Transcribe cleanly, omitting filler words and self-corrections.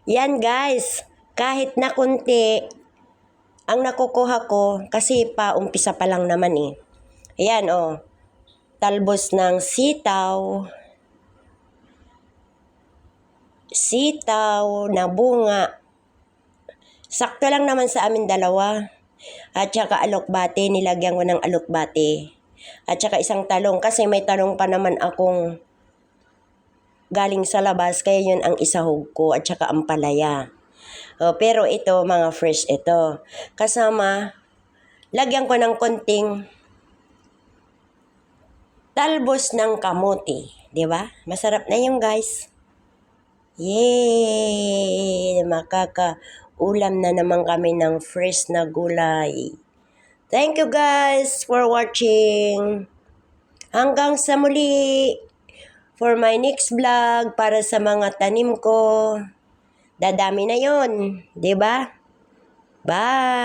Yan guys, kahit na kunti ang nakukuha ko kasi umpisa pa lang naman eh. Ayan talbos ng sitaw na bunga. Sakto lang naman sa amin dalawa. At saka alokbate, nilagyan ko ng alokbate. At saka isang talong kasi may talong pa naman akong galing sa labas, kaya yun ang isahog ko at saka ampalaya. Pero ito, mga fresh ito. Kasama, lagyan ko ng konting talbos ng kamote. Diba? Masarap na yun guys. Yay! Makakaulam na naman kami ng fresh na gulay. Thank you guys for watching. Hanggang sa muli. For my next vlog para sa mga tanim ko. Dadami na yon, 'di ba? Bye!